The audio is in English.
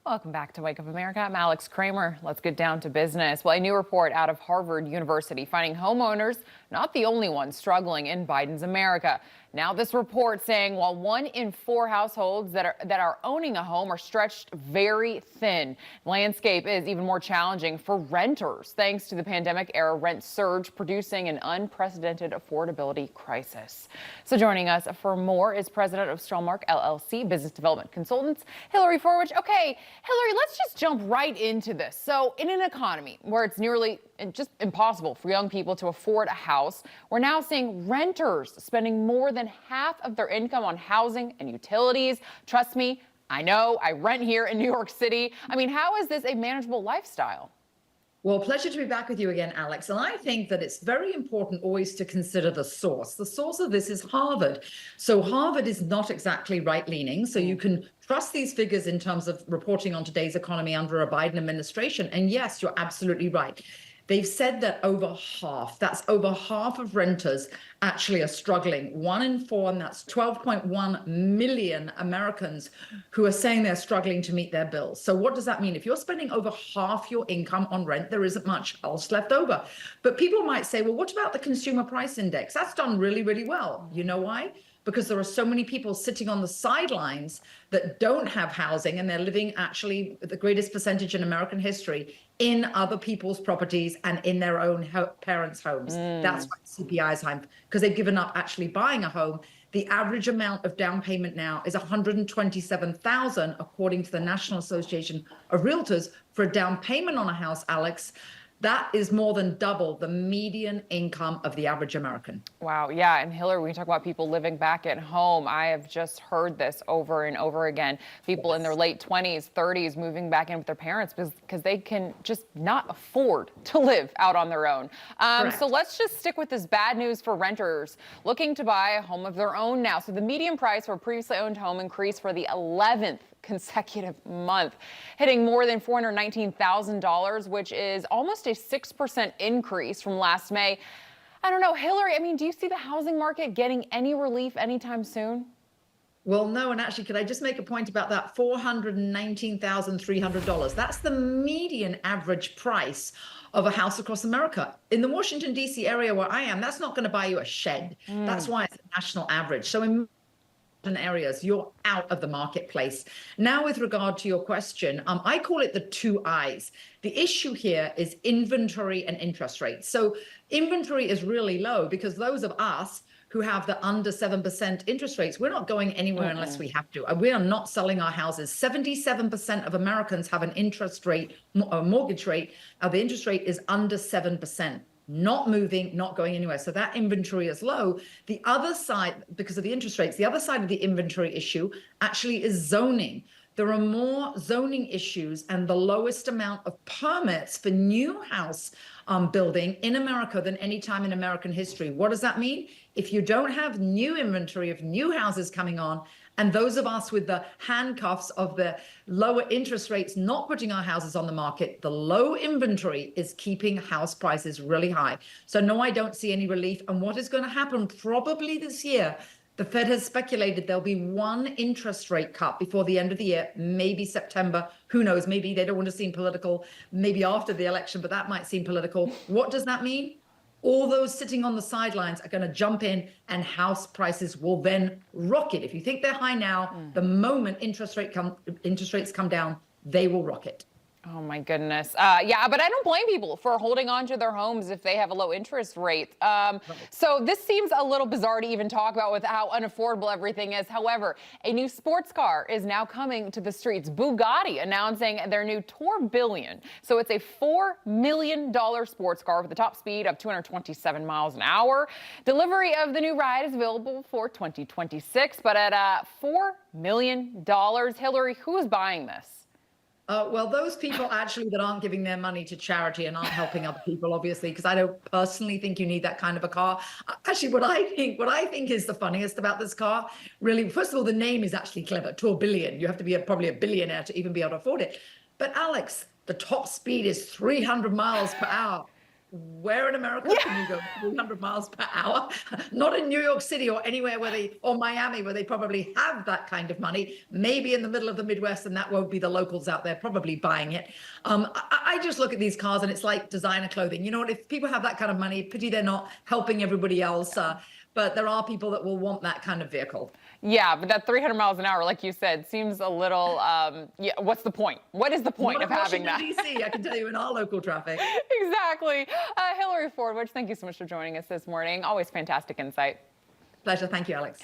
Welcome back to Wake Up America. I'm Alex Kramer. Let's get down to business. Well, a new report out of Harvard University finding homeowners not the only ones struggling in Biden's America. Now, this report saying while 1 in 4 households that are owning a home are stretched very thin, the landscape is even more challenging for renters thanks to the pandemic era rent surge, producing an unprecedented affordability crisis. So joining us for more is president of Strollmark LLC, business development consultants, Hillary Forwich. Okay, Hillary, let's just jump right into this. So in an economy where it's nearly just impossible for young people to afford a house, we're now seeing renters spending more than half of their income on housing and utilities. Trust me, I know, I rent here in New York City. I mean, how is this a manageable lifestyle? Well, pleasure to be back with you again, Alex. And I think that it's very important always to consider the source. The source of this is Harvard. So Harvard is not exactly right-leaning. So you can trust these figures in terms of reporting on today's economy under a Biden administration. And yes, you're absolutely right. They've said that that's over half of renters actually are struggling. 1 in 4, and that's 12.1 million Americans who are saying they're struggling to meet their bills. So what does that mean? If you're spending over half your income on rent, there isn't much else left over. But people might say, well, what about the consumer price index? That's done really, really well. You know why? Because there are so many people sitting on the sidelines that don't have housing, and they're living actually the greatest percentage in American history in other people's properties and in their own parents' homes. That's why CPI is high, because they've given up actually buying a home. The average amount of down payment now is $127,000, according to the National Association of Realtors, for a down payment on a house, Alex. That is more than double the median income of the average American. Wow. Yeah. And Hillary, when you talk about people living back at home, I have just heard this over and over again. People in their late 20s, 30s moving back in with their parents because they can just not afford to live out on their own. So let's just stick with this bad news for renters looking to buy a home of their own now. So the median price for a previously owned home increased for the 11th consecutive month, hitting more than $419,000, which is almost a 6% increase from last May. I don't know, Hillary, I mean, do you see the housing market getting any relief anytime soon? Well, no, and actually, could I just make a point about that $419,300? That's the median average price of a house across America. In the Washington, D.C. area where I am, that's not going to buy you a shed. That's why it's a national average. So in areas, you're out of the marketplace. Now, with regard to your question, I call it the 2 I's. The issue here is inventory and interest rates. So inventory is really low because those of us who have the under 7% interest rates, we're not going anywhere unless we have to. We are not selling our houses. 77% of Americans have an interest rate, a mortgage rate. The interest rate is under 7%. Not moving, not going anywhere. So that inventory is low. The other side, because of the interest rates, the other side of the inventory issue actually is zoning. There are more zoning issues and the lowest amount of permits for new house building in America than any time in American history. What does that mean? If you don't have new inventory of new houses coming on, and those of us with the handcuffs of the lower interest rates not putting our houses on the market, the low inventory is keeping house prices really high. So no, I don't see any relief. And what is going to happen probably this year, the Fed has speculated there'll be 1 interest rate cut before the end of the year, maybe September. Who knows? Maybe they don't want to seem political, maybe after the election, but that might seem political. What does that mean? All those sitting on the sidelines are going to jump in and house prices will then rocket. If you think they're high now, the moment interest rates come down, they will rocket. Oh, my goodness. Yeah, but I don't blame people for holding on to their homes if they have a low interest rate. So this seems a little bizarre to even talk about with how unaffordable everything is. However, a new sports car is now coming to the streets. Bugatti announcing their new Tourbillon. So it's a $4 million sports car with a top speed of 227 miles an hour. Delivery of the new ride is available for 2026, but at $4 million. Hillary, who is buying this? Well, those people actually that aren't giving their money to charity and aren't helping other people, obviously, because I don't personally think you need that kind of a car. Actually, what I think is the funniest about this car, really, first of all, the name is actually clever, Tourbillon. You have to be probably a billionaire to even be able to afford it. But Alex, the top speed is 300 miles per hour. where in America can you go 300 miles per hour? Not in New York City or anywhere or Miami, where they probably have that kind of money. Maybe in the middle of the Midwest, and that won't be the locals out there probably buying it. I just look at these cars and it's like designer clothing. You know what? If people have that kind of money, pity they're not helping everybody else. But there are people that will want that kind of vehicle. Yeah, but that 300 miles an hour, like you said, seems a little, yeah, what's the point? What is the point of having that? Washington, D.C., I can tell you, in our local traffic. Exactly. Hillary Fordwich, thank you so much for joining us this morning. Always fantastic insight. Pleasure. Thank you, Alex.